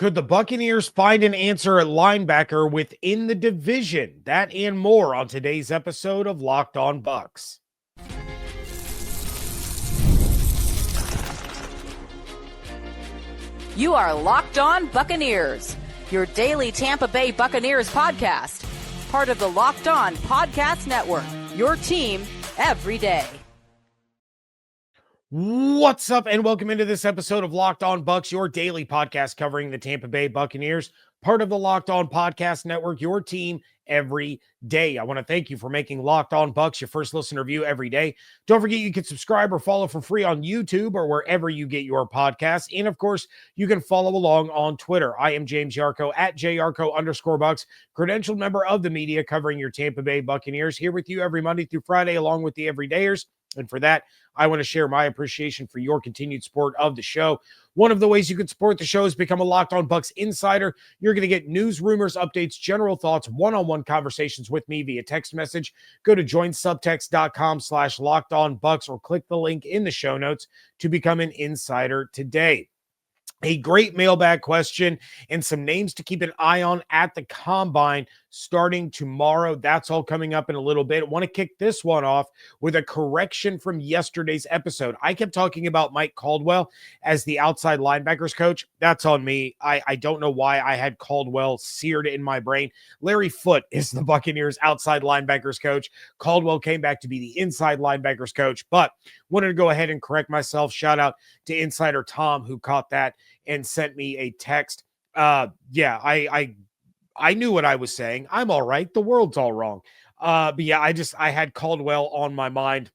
Could the Buccaneers find an answer at linebacker within the division? That and more on today's episode of Locked On Bucs. You are Locked On Buccaneers, your daily Tampa Bay Buccaneers podcast. Part of the Locked On Podcast Network, your team every day. What's up, and welcome into this episode of Locked On Bucs, your daily podcast covering the Tampa Bay Buccaneers, part of the Locked On Podcast Network, your team every day. I want to thank you for making Locked On Bucs your first listen review every day. Don't forget you can subscribe or follow for free on YouTube or wherever you get your podcasts. And of course, you can follow along on Twitter. I am James Yarcho at JYarcho_Bucs, credentialed member of the media covering your Tampa Bay Buccaneers, here with you every Monday through Friday along with the everydayers. And for that, I want to share my appreciation for your continued support of the show. One of the ways you can support the show is become a Locked On Bucs insider. You're going to get news, rumors, updates, general thoughts, one-on-one conversations with me via text message. Go to joinsubtext.com/LockedOnBucs or click the link in the show notes to become an insider today. A great mailbag question and some names to keep an eye on at the Combine starting tomorrow. That's all coming up in a little bit. I want to kick this one off with a correction from yesterday's episode. I kept talking about Mike Caldwell as the outside linebackers coach. That's on me. I don't know why I had Caldwell seared in my brain. Larry Foote is the Buccaneers outside linebackers coach. Caldwell came back to be the inside linebackers coach, but wanted to go ahead and correct myself. Shout out to insider Tom who caught that and sent me a text. I knew what I was saying. I'm all right. The world's all wrong. But yeah, I had Caldwell on my mind,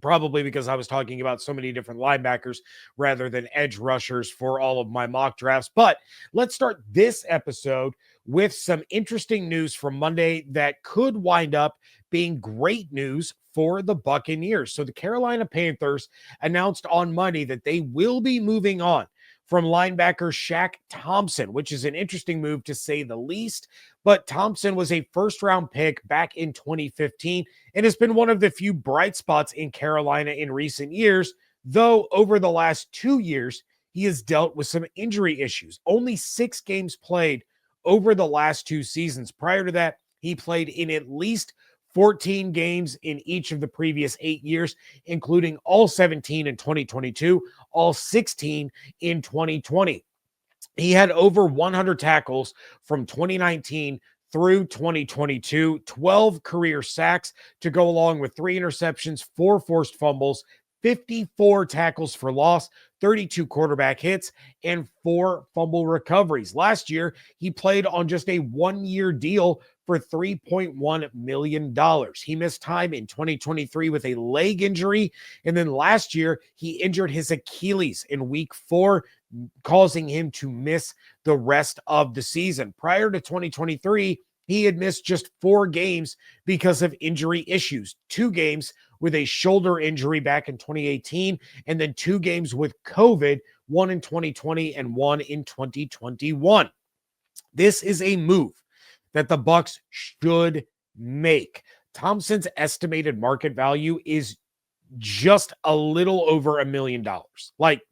probably because I was talking about so many different linebackers rather than edge rushers for all of my mock drafts. But let's start this episode with some interesting news from Monday that could wind up being great news for the Buccaneers. So the Carolina Panthers announced on Monday that they will be moving on from linebacker Shaq Thompson, which is an interesting move to say the least. But Thompson was a first-round pick back in 2015 and has been one of the few bright spots in Carolina in recent years, though over the last 2 years, he has dealt with some injury issues. Only 6 games played over the last 2 seasons. Prior to that, he played in at least 14 games in each of the previous 8 years, including all 17 in 2022, all 16 in 2020. He had over 100 tackles from 2019 through 2022, 12 career sacks to go along with 3 interceptions, 4 forced fumbles, 54 tackles for loss, 32 quarterback hits, and 4 fumble recoveries. Last year, he played on just a 1-year deal for $3.1 million. He missed time in 2023 with a leg injury, and then last year, he injured his Achilles in week 4, causing him to miss the rest of the season. Prior to 2023, he had missed just 4 games because of injury issues. 2 games with a shoulder injury back in 2018, and then 2 games with COVID, 1 in 2020 and 1 in 2021. This is a move that the Bucs should make. Thompson's estimated market value is just a little over $1 million.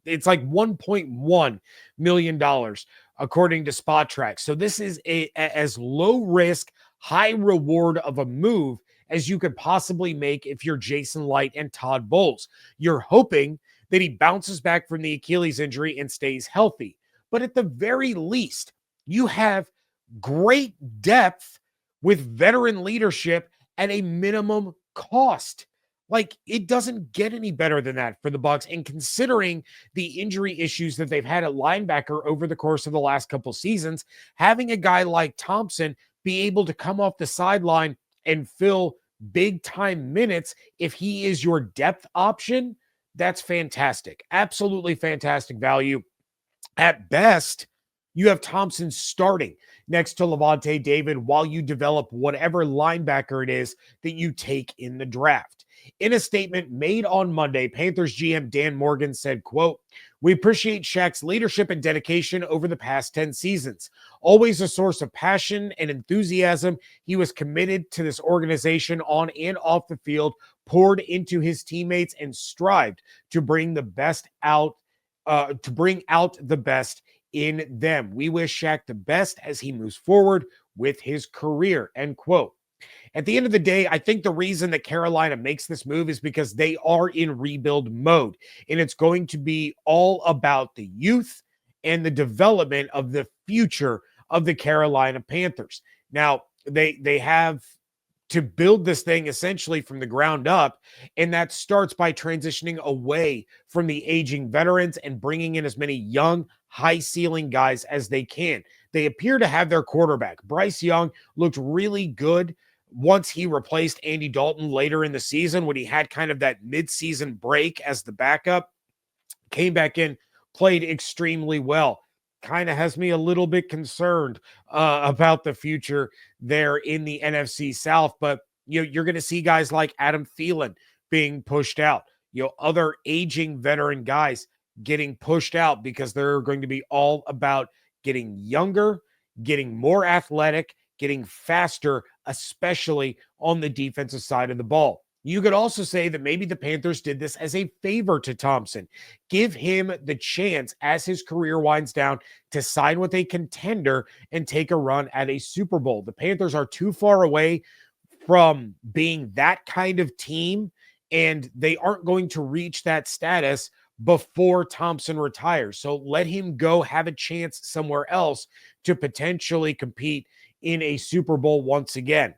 It's like $1.1 million according to Spot Track. So this is as low risk, high reward of a move as you could possibly make if you're Jason Light and Todd Bowles. You're hoping that he bounces back from the Achilles injury and stays healthy. But at the very least, you have great depth with veteran leadership at a minimum cost. It doesn't get any better than that for the Bucs. And considering the injury issues that they've had at linebacker over the course of the last couple seasons, having a guy like Thompson be able to come off the sideline and fill big time minutes, if he is your depth option, that's fantastic. Absolutely fantastic value. At best, you have Thompson starting next to Levante David while you develop whatever linebacker it is that you take in the draft. In a statement made on Monday, Panthers GM Dan Morgan said, quote, "We appreciate Shaq's leadership and dedication over the past 10 seasons. Always a source of passion and enthusiasm, he was committed to this organization on and off the field, poured into his teammates, and strived to bring the best out the best in them. We wish Shaq the best as he moves forward with his career, end quote. At the end of the day, I think the reason that Carolina makes this move is because they are in rebuild mode, and it's going to be all about the youth and the development of the future of the Carolina Panthers. Now, they have to build this thing essentially from the ground up, and that starts by transitioning away from the aging veterans and bringing in as many young, high-ceiling guys as they can. They appear to have their quarterback. Bryce Young looked really good once he replaced Andy Dalton later in the season when he had kind of that mid-season break as the backup, came back in, played extremely well. Kind of has me a little bit concerned about the future there in the NFC South, but you're going to see guys like Adam Thielen being pushed out, other aging veteran guys getting pushed out because they're going to be all about getting younger, getting more athletic, getting faster, especially on the defensive side of the ball. You could also say that maybe the Panthers did this as a favor to Thompson. Give him the chance as his career winds down to sign with a contender and take a run at a Super Bowl. The Panthers are too far away from being that kind of team, and they aren't going to reach that status before Thompson retires. So let him go have a chance somewhere else to potentially compete in a Super Bowl once again.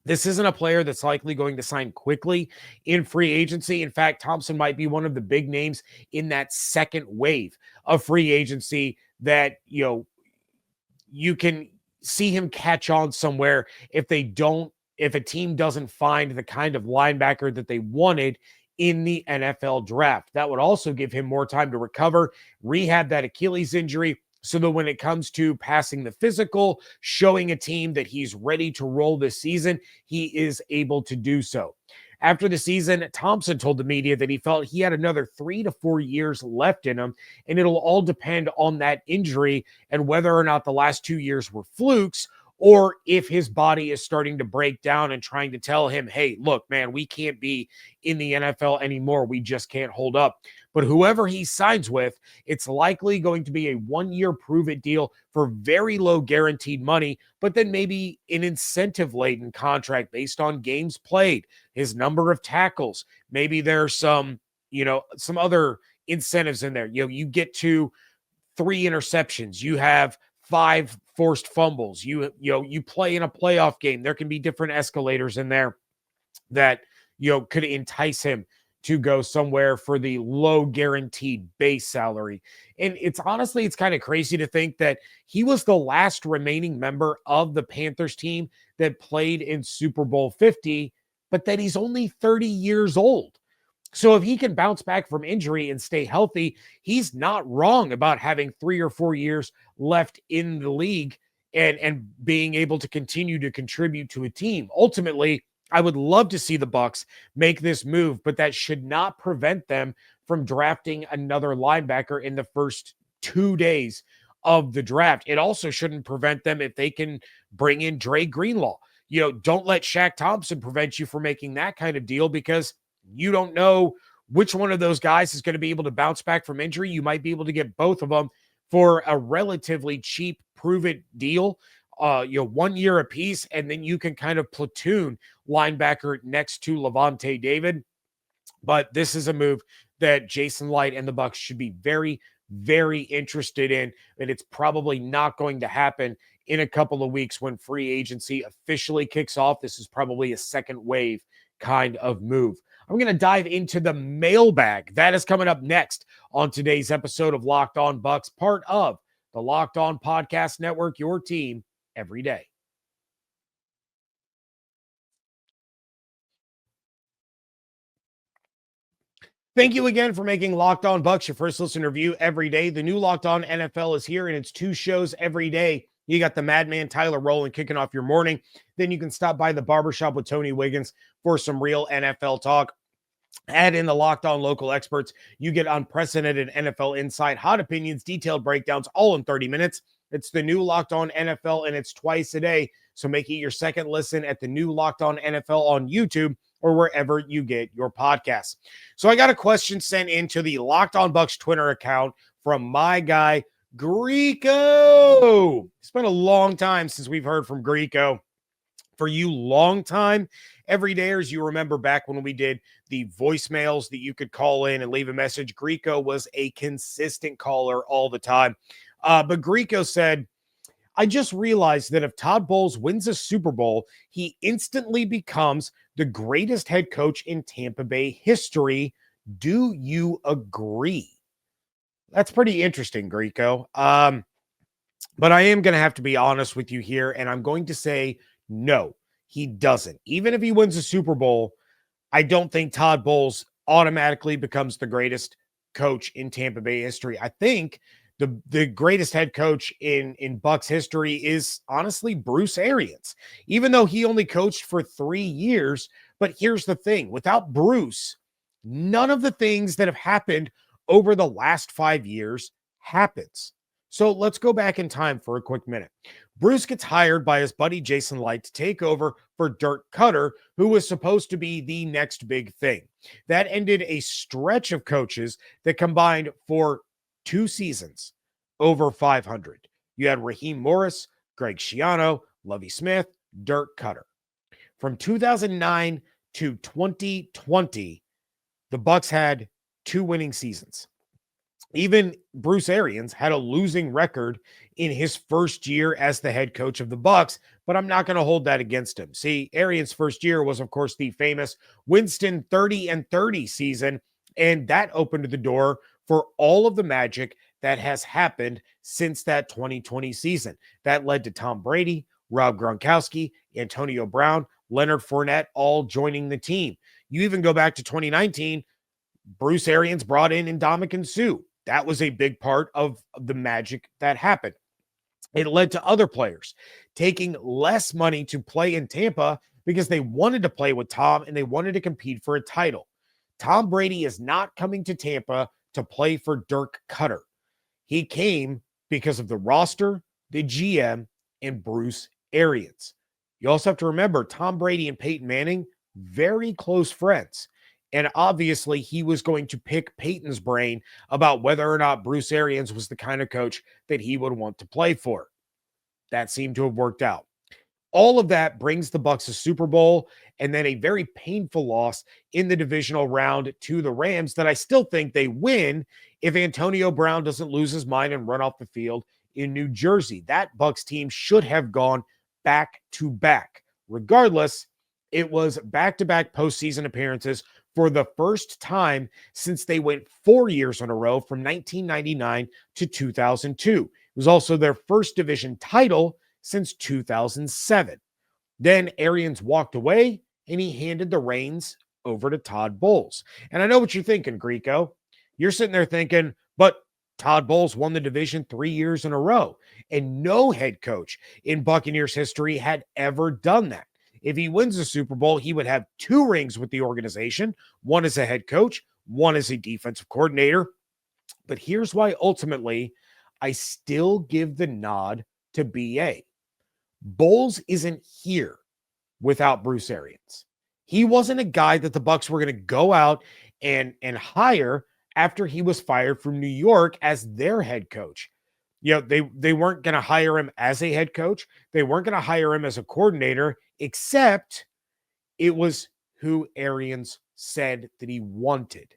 This isn't a player that's likely going to sign quickly in free agency. In fact, Thompson might be one of the big names in that second wave of free agency that, you can see him catch on somewhere if a team doesn't find the kind of linebacker that they wanted in the NFL draft. That would also give him more time to recover, rehab that Achilles injury, so that when it comes to passing the physical, showing a team that he's ready to roll this season, he is able to do so. After the season, Thompson told the media that he felt he had another 3 to 4 years left in him, and it'll all depend on that injury and whether or not the last 2 years were flukes, or if his body is starting to break down and trying to tell him, hey, look, man, we can't be in the NFL anymore. We just can't hold up. But whoever he signs with, it's likely going to be a 1-year prove-it deal for very low guaranteed money, but then maybe an incentive-laden contract based on games played, his number of tackles. Maybe there's some other incentives in there. You get to 3 interceptions. You have 5 forced fumbles. You play in a playoff game. There can be different escalators in there that could entice him to go somewhere for the low guaranteed base salary. And it's kind of crazy to think that he was the last remaining member of the Panthers team that played in Super Bowl 50, but that he's only 30 years old. So if he can bounce back from injury and stay healthy, he's not wrong about having 3 or 4 years left in the league and being able to continue to contribute to a team. Ultimately, I would love to see the Bucs make this move, but that should not prevent them from drafting another linebacker in the first 2 days of the draft. It also shouldn't prevent them if they can bring in Dre Greenlaw. Don't let Shaq Thompson prevent you from making that kind of deal, because you don't know which one of those guys is going to be able to bounce back from injury. You might be able to get both of them for a relatively cheap prove-it deal. 1 year apiece, and then you can kind of platoon linebacker next to Levante David. But this is a move that Jason Light and the Bucs should be very, very interested in, and it's probably not going to happen in a couple of weeks when free agency officially kicks off. This is probably a second wave kind of move. I'm going to dive into the mailbag. That is coming up next on today's episode of Locked On Bucs, part of the Locked On Podcast Network, your team every day. Thank you again for making Locked On Bucs your first listen review every day. The new Locked On NFL is here, and it's 2 shows every day. You got the Madman Tyler Rowland kicking off your morning. Then you can stop by the barbershop with Tony Wiggins for some real NFL talk. Add in the Locked On local experts. You get unprecedented NFL insight, hot opinions, detailed breakdowns, all in 30 minutes. It's the new Locked On NFL, and it's twice a day. So make it your second listen at the new Locked On NFL on YouTube or wherever you get your podcasts. So I got a question sent into the Locked On Bucs Twitter account from my guy, Greco. It's been a long time since we've heard from Greco. For you long-time everydayers, you remember back when we did the voicemails that you could call in and leave a message. Greco was a consistent caller all the time. But Greco said, I just realized that if Todd Bowles wins a Super Bowl, he instantly becomes the greatest head coach in Tampa Bay history. Do you agree? That's pretty interesting, Greco. But I am going to have to be honest with you here, and I'm going to say no, he doesn't. Even if he wins a Super Bowl, I don't think Todd Bowles automatically becomes the greatest coach in Tampa Bay history. I think the greatest head coach in Bucs history is honestly Bruce Arians, even though he only coached for 3 years. But here's the thing, without Bruce, none of the things that have happened over the last 5 years happens. So let's go back in time for a quick minute. Bruce gets hired by his buddy Jason Light to take over for Dirk Cutter, who was supposed to be the next big thing. That ended a stretch of coaches that combined for 2 seasons over 500. You had Raheem Morris, Greg Schiano, Lovie Smith, Dirk Cutter. From 2009 to 2020, the Bucs had 2 winning seasons. Even Bruce Arians had a losing record in his first year as the head coach of the Bucs, but I'm not going to hold that against him. See, Arians' first year was, of course, the famous Winston 30-30 season, and that opened the door for all of the magic that has happened since that 2020 season. That led to Tom Brady, Rob Gronkowski, Antonio Brown, Leonard Fournette all joining the team. You even go back to 2019, Bruce Arians brought in Ndamukong Suh. That was a big part of the magic that happened. It led to other players taking less money to play in Tampa because they wanted to play with Tom and they wanted to compete for a title. Tom Brady is not coming to Tampa to play for Dirk Cutter. He came because of the roster, the GM, and Bruce Arians. You also have to remember Tom Brady and Peyton Manning, very close friends. And obviously, he was going to pick Peyton's brain about whether or not Bruce Arians was the kind of coach that he would want to play for. That seemed to have worked out. All of that brings the Bucs a Super Bowl and then a very painful loss in the divisional round to the Rams that I still think they win if Antonio Brown doesn't lose his mind and run off the field in New Jersey. That Bucs team should have gone back to back. Regardless, it was back-to-back postseason appearances for the first time since they went 4 years in a row from 1999 to 2002. It was also their first division title since 2007. Then Arians walked away and he handed the reins over to Todd Bowles. And I know what you're thinking, Greco. You're sitting there thinking, but Todd Bowles won the division 3 years in a row, and no head coach in Buccaneers history had ever done that. If he wins the Super Bowl, he would have 2 rings with the organization, one as a head coach, one as a defensive coordinator. But here's why ultimately I still give the nod to BA. Bowles isn't here without Bruce Arians. He wasn't a guy that the Bucs were going to go out and hire after he was fired from New York as their head coach. You know, they weren't going to hire him as a head coach. They weren't going to hire him as a coordinator, except it was who Arians said that he wanted.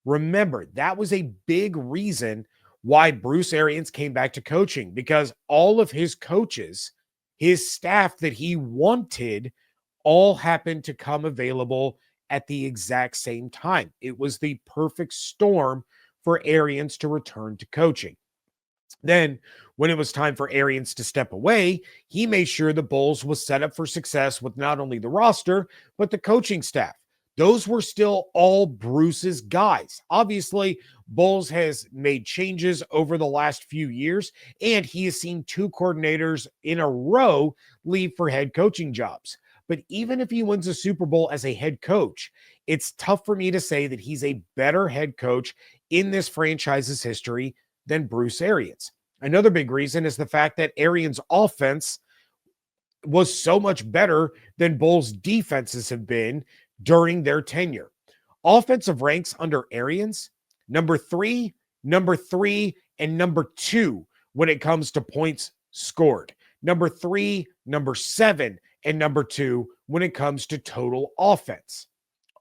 Remember, that was a big reason why Bruce Arians came back to coaching, because all of his coaches, his staff that he wanted, all happened to come available at the exact same time. It was the perfect storm for Arians to return to coaching. Then, when it was time for Arians to step away, he made sure the Bowles was set up for success with not only the roster, but the coaching staff. Those were still all Bruce's guys. Obviously, Bowles has made changes over the last few years, and he has seen 2 coordinators in a row leave for head coaching jobs. But even if he wins a Super Bowl as a head coach, it's tough for me to say that he's a better head coach in this franchise's history than Bruce Arians. Another big reason is the fact that Arians' offense was so much better than Bowles' defenses have been during their tenure. Offensive ranks under Arians, number 3, and number 2 when it comes to points scored. Number 3, number 7, and number 2 when it comes to total offense.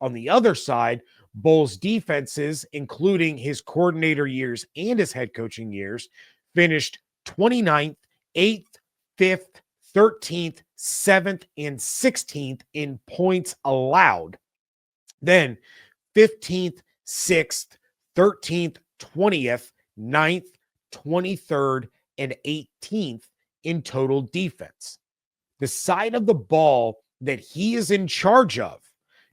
On the other side, Bowles' defenses, including his coordinator years and his head coaching years, finished 29th, 8th, 5th, 13th, 7th, and 16th in points allowed. Then 15th, 6th, 13th, 20th, 9th, 23rd, and 18th in total defense. The side of the ball that he is in charge of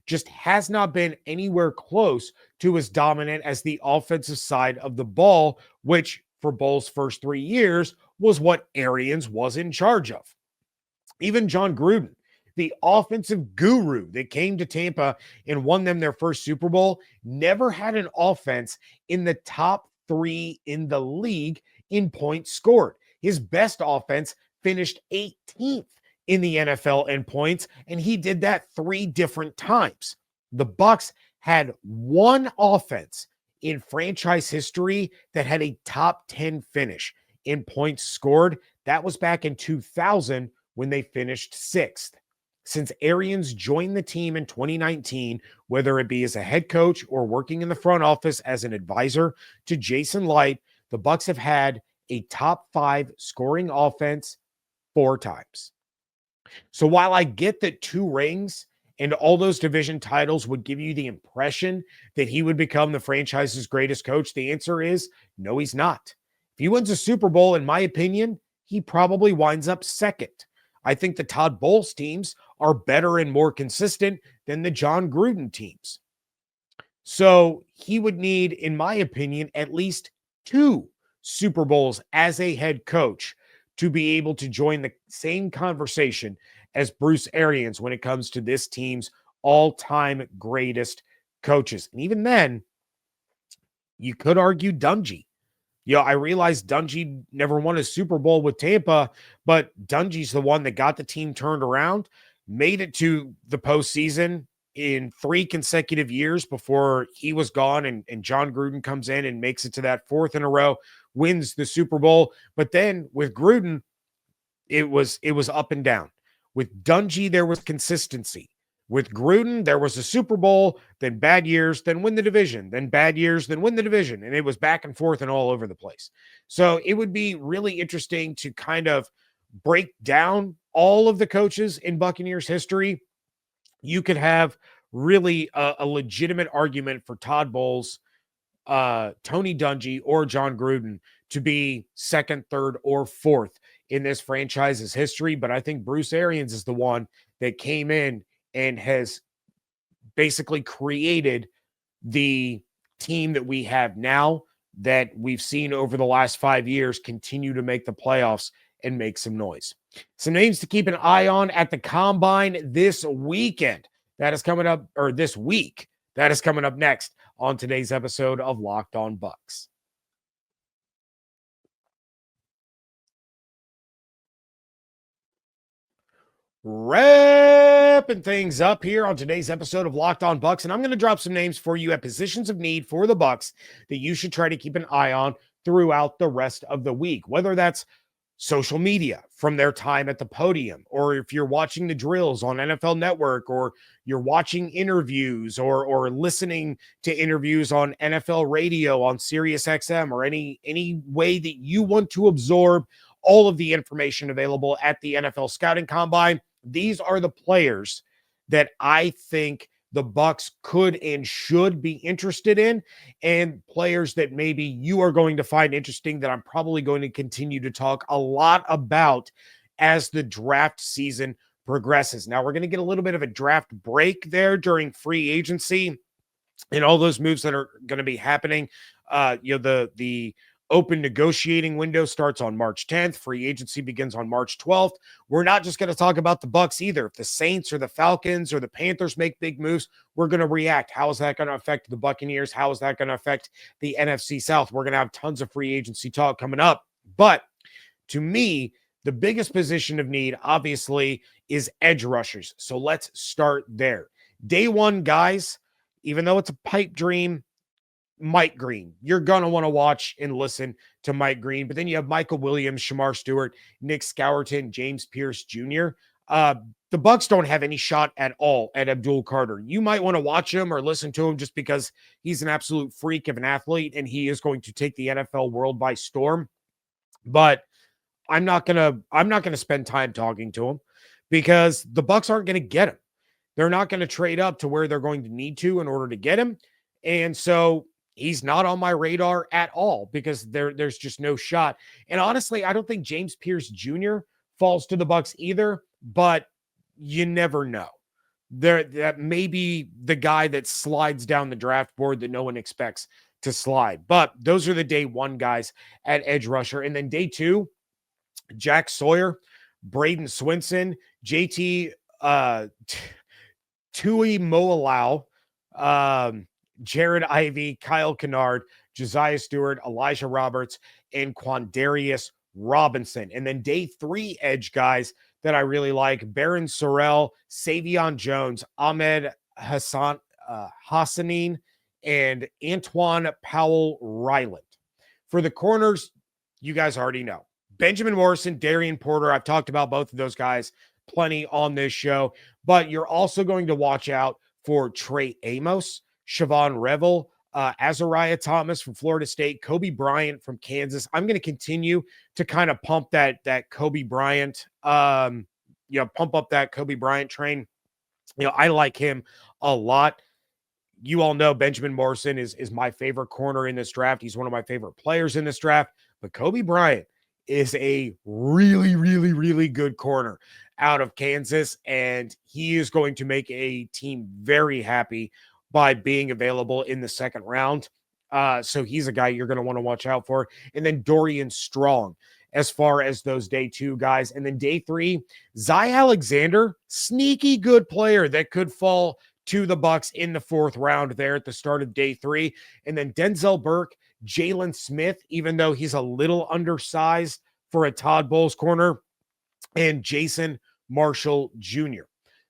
just has not been anywhere close to as dominant as the offensive side of the ball, which for Bowles' first 3 years was what Arians was in charge of. Even John Gruden, the offensive guru that came to Tampa and won them their first Super Bowl, never had an offense in the top 3 in the league in points scored. His best offense finished 18th in the NFL in points, and he did that 3 different times. The Bucs had one offense in franchise history that had a top 10 finish in points scored. That was back in 2000 when they finished 6th. Since Arians joined the team in 2019, whether it be as a head coach or working in the front office as an advisor to Jason Light, the Bucs have had a top 5 scoring offense 4 times. So while I get that 2 rings and all those division titles would give you the impression that he would become the franchise's greatest coach, the answer is no, he's not. If he wins a Super Bowl, in my opinion, he probably winds up second. I think the Todd Bowles teams are better and more consistent than the John Gruden teams. So he would need, in my opinion, at least 2 Super Bowls as a head coach to be able to join the same conversation as Bruce Arians when it comes to this team's all-time greatest coaches. And even then, you could argue Dungy. I realize Dungy never won a Super Bowl with Tampa, but Dungy's the one that got the team turned around, made it to the postseason in 3 consecutive years before he was gone, and John Gruden comes in and makes it to that 4th in a row, wins the Super Bowl. But then with Gruden, it was up and down. With Dungy, there was consistency. With Gruden, there was a Super Bowl, then bad years, then win the division, then bad years, then win the division. And it was back and forth and all over the place. So it would be really interesting to kind of break down all of the coaches in Buccaneers history. You could have really a legitimate argument for Todd Bowles, Tony Dungy, or John Gruden to be 2nd, 3rd, or 4th in this franchise's history. But I think Bruce Arians is the one that came in and has basically created the team that we have now, that we've seen over the last 5 years continue to make the playoffs and make some noise. Some names to keep an eye on at the Combine this weekend. That is coming up, or this week. That is coming up next on today's episode of Locked On Bucs. Wrapping things up here on today's episode of Locked On Bucs, and I'm going to drop some names for you at positions of need for the Bucs that you should try to keep an eye on throughout the rest of the week, whether that's social media from their time at the podium, or if you're watching the drills on NFL Network, or you're watching interviews or listening to interviews on NFL radio on Sirius XM, or any way that you want to absorb all of the information available at the NFL Scouting Combine. These are the players that I think the Bucs could and should be interested in, and players that maybe you are going to find interesting that I'm probably going to continue to talk a lot about as the draft season progresses. Now, we're going to get a little bit of a draft break there during free agency and all those moves that are going to be happening. The open negotiating window starts on March 10th. Free agency begins on March 12th. We're not just going to talk about the Bucs either. If the Saints or the Falcons or the Panthers make big moves, we're going to react. How is that going to affect the Buccaneers? How is that going to affect the NFC South? We're going to have tons of free agency talk coming up. But to me, the biggest position of need, obviously, is edge rushers. So let's start there. Day one, guys, even though it's a pipe dream, Mike Green. You're going to want to watch and listen to Mike Green. But then you have Michael Williams, Shamar Stewart, Nick Scourton, James Pierce Jr. Uh, the Bucs don't have any shot at all at Abdul Carter. You might want to watch him or listen to him just because he's an absolute freak of an athlete and he is going to take the NFL world by storm. But I'm not gonna spend time talking to him because the Bucs aren't going to get him. They're not going to trade up to where they're going to need to in order to get him. And so he's not on my radar at all because there's just no shot. And honestly, I don't think James Pierce Jr. falls to the Bucs either, but you never know. That may be the guy that slides down the draft board that no one expects to slide. But those are the day one guys at edge rusher. And then day two, Jack Sawyer, Braden Swinson, JT Tui Moalau, Jared Ivey, Kyle Kennard, Josiah Stewart, Elijah Roberts, and Quandarius Robinson. And then day three edge guys that I really like, Baron Sorrell, Savion Jones, Ahmed Hassanin, and Antoine Powell Ryland. For the corners, you guys already know. Benjamin Morrison, Darian Porter. I've talked about both of those guys plenty on this show, but you're also going to watch out for Trey Amos, Siobhan Revel, Azariah Thomas from Florida State, Kobe Bryant from Kansas. I'm going to continue to kind of pump that Kobe Bryant, pump up that Kobe Bryant train. I like him a lot. You all know Benjamin Morrison is my favorite corner in this draft. He's one of my favorite players in this draft, but Kobe Bryant is a really, really, really good corner out of Kansas, and he is going to make a team very happy by being available in the second round. So he's a guy you're going to want to watch out for. And then Dorian Strong, as far as those day two guys. And then day three, Zy Alexander, sneaky good player that could fall to the Bucs in the fourth round there at the start of day three. And then Denzel Burke, Jalen Smith, even though he's a little undersized for a Todd Bowles corner, and Jason Marshall Jr.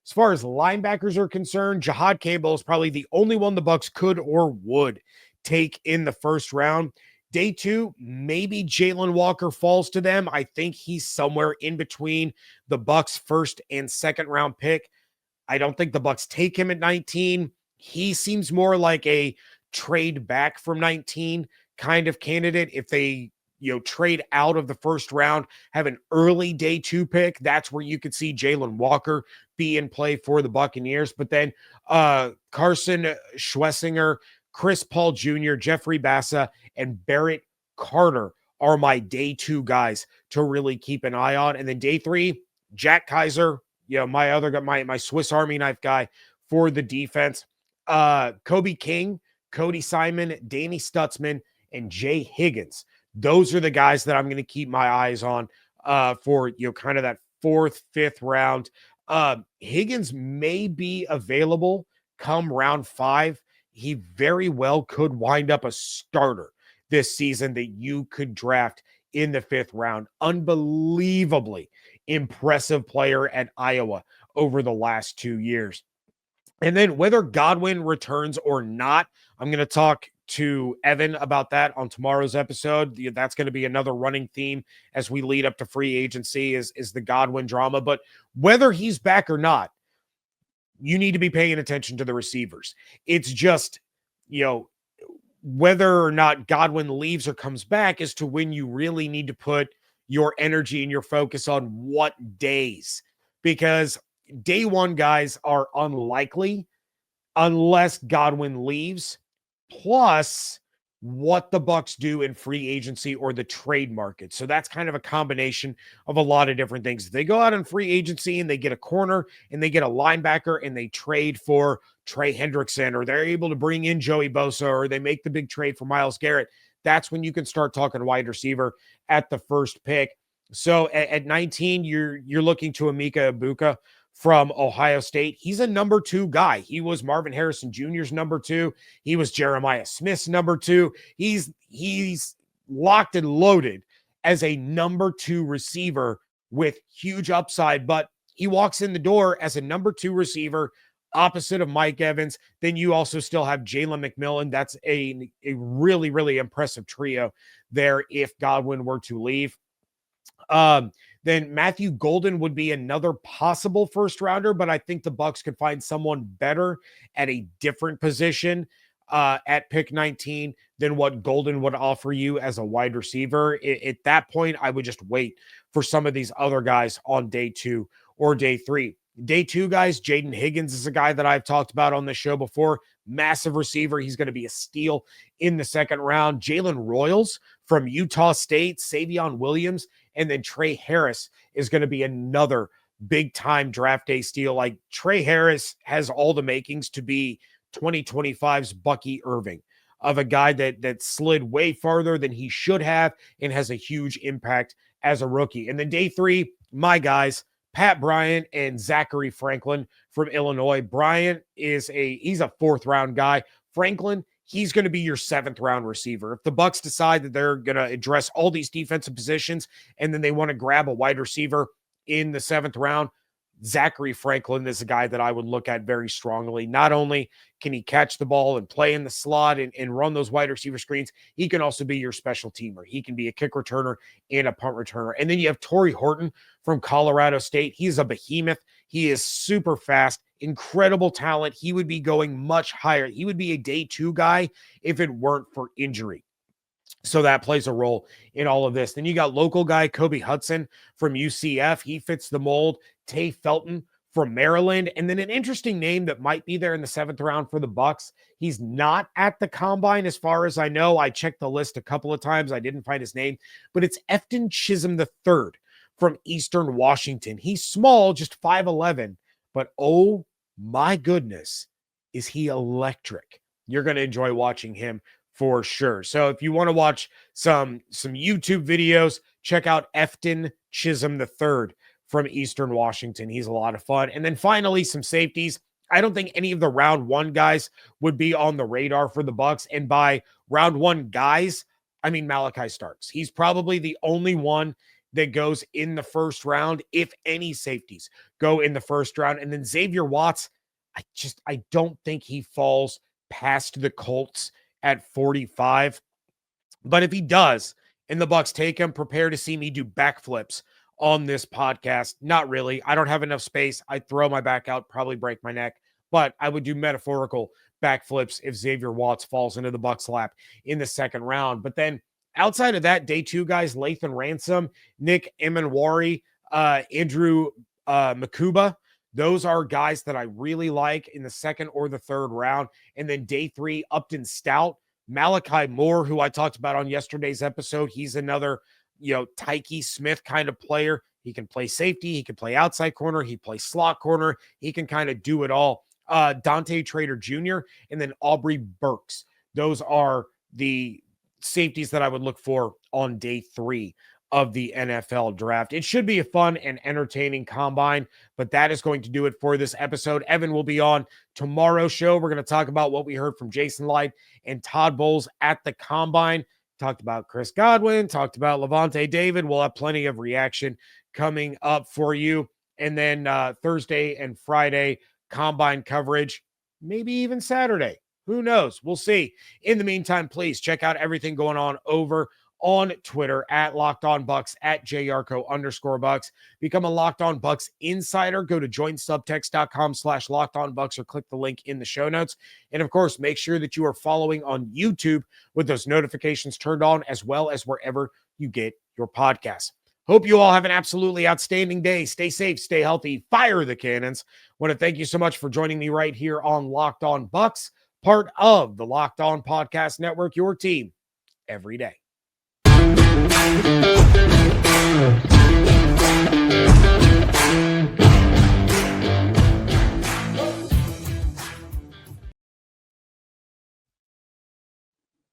As far as linebackers are concerned, Jahad Campbell is probably the only one the Bucs could or would take in the first round. Day two, maybe Jalen Walker falls to them. I think he's somewhere in between the Bucs' first and second round pick. I don't think the Bucs take him at 19. He seems more like a trade back from 19 kind of candidate. If they trade out of the first round, have an early day two pick, that's where you could see Jalen Walker be in play for the Buccaneers. But then Carson Schwessinger, Chris Paul Jr., Jeffrey Bassa, and Barrett Carter are my day two guys to really keep an eye on. And then day three, Jack Kaiser, my other guy, my Swiss Army knife guy for the defense. Kobe King, Cody Simon, Danny Stutzman, and Jay Higgins. Those are the guys that I'm going to keep my eyes on for, kind of that fourth, fifth round. Higgins may be available come round 5. He very well could wind up a starter this season that you could draft in the 5th round. Unbelievably impressive player at Iowa over the last 2 years. And then whether Godwin returns or not, I'm going to talk to Evan about that on tomorrow's episode. That's going to be another running theme as we lead up to free agency is the Godwin drama. But whether he's back or not, you need to be paying attention to the receivers. It's just, whether or not Godwin leaves or comes back as to when you really need to put your energy and your focus on what days. Because day one guys are unlikely unless Godwin leaves. Plus what the Bucs do in free agency or the trade market. So that's kind of a combination of a lot of different things. If they go out in free agency and they get a corner and they get a linebacker and they trade for Trey Hendrickson, or they're able to bring in Joey Bosa, or they make the big trade for Myles Garrett, that's when you can start talking wide receiver at the first pick. So at 19, you're looking to Emeka Egbuka from Ohio State. He's a number 2 guy. He was Marvin Harrison Jr.'s number 2. He was Jeremiah Smith's number 2. He's locked and loaded as a number 2 receiver with huge upside, but he walks in the door as a number 2 receiver opposite of Mike Evans. Then you also still have Jalen McMillan. That's a really, really impressive trio there if Godwin were to leave. Then Matthew Golden would be another possible first rounder, but I think the Bucs could find someone better at a different position at pick 19 than what Golden would offer you as a wide receiver. At that point, I would just wait for some of these other guys on day 2 or day 3. Day 2 guys, Jaden Higgins is a guy that I've talked about on the show before. Massive receiver. He's going to be a steal in the second round. Jalen Royals from Utah State, Savion Williams, and then Trey Harris is going to be another big-time draft day steal. Like, Trey Harris has all the makings to be 2025's Bucky Irving, of a guy that slid way farther than he should have and has a huge impact as a rookie. And then day 3, my guys, Pat Bryant and Zachary Franklin from Illinois. Bryant he's a 4th round guy. Franklin, he's going to be your 7th round receiver. If the Bucs decide that they're going to address all these defensive positions and then they want to grab a wide receiver in the 7th round, Zachary Franklin is a guy that I would look at very strongly. Not only can he catch the ball and play in the slot and run those wide receiver screens, he can also be your special teamer. He can be a kick returner and a punt returner. And then you have Torrey Horton from Colorado State. He's a behemoth. He is super fast, incredible talent. He would be going much higher. He would be a day 2 guy if it weren't for injury. So that plays a role in all of this. Then you got local guy Kobe Hudson from UCF. He fits the mold. Tay Felton from Maryland. And then an interesting name that might be there in the 7th round for the Bucs. He's not at the combine as far as I know. I checked the list a couple of times. I didn't find his name, but it's Efton Chisholm III from Eastern Washington. He's small, just 5'11", but oh my goodness, is he electric. You're going to enjoy watching him for sure. So if you want to watch some YouTube videos, check out Efton Chisholm III from Eastern Washington. He's a lot of fun. And then finally, some safeties. I don't think any of the round 1 guys would be on the radar for the Bucs. And by round 1 guys, I mean Malachi Starks. He's probably the only one that goes in the first round, if any safeties go in the first round. And then Xavier Watts, I don't think he falls past the Colts at 45. But if he does, and the Bucs take him, prepare to see me do backflips on this podcast. Not really. I don't have enough space. I'd throw my back out, probably break my neck, but I would do metaphorical backflips if Xavier Watts falls into the Bucs' lap in the second round. But then outside of that, day 2 guys, Lathan Ransom, Nick Emanwari, Andrew Makuba, those are guys that I really like in the 2nd or the 3rd round. And then day 3, Upton Stout, Malachi Moore, who I talked about on yesterday's episode. He's another, Tyke Smith kind of player. He can play safety. He can play outside corner. He plays slot corner. He can kind of do it all. Dante Trader Jr. and then Aubrey Burks. Those are the safeties that I would look for on day 3 of the NFL draft. It should be a fun and entertaining combine, but that is going to do it for this episode. Evan will be on tomorrow's show. We're going to talk about what we heard from Jason Light and Todd Bowles at the combine. Talked about Chris Godwin, talked about Levante David. We'll have plenty of reaction coming up for you. And then Thursday and Friday combine coverage, maybe even Saturday. Who knows? We'll see. In the meantime, please check out everything going on over on Twitter at Locked On Bucs, at @JYarcho_Bucs. Become a Locked On Bucs insider. Go to joinsubtext.com/LockedOnBucs or click the link in the show notes. And of course, make sure that you are following on YouTube with those notifications turned on, as well as wherever you get your podcasts. Hope you all have an absolutely outstanding day. Stay safe, stay healthy, fire the cannons. Want to thank you so much for joining me right here on Locked On Bucs, part of the Locked On Podcast Network, your team every day.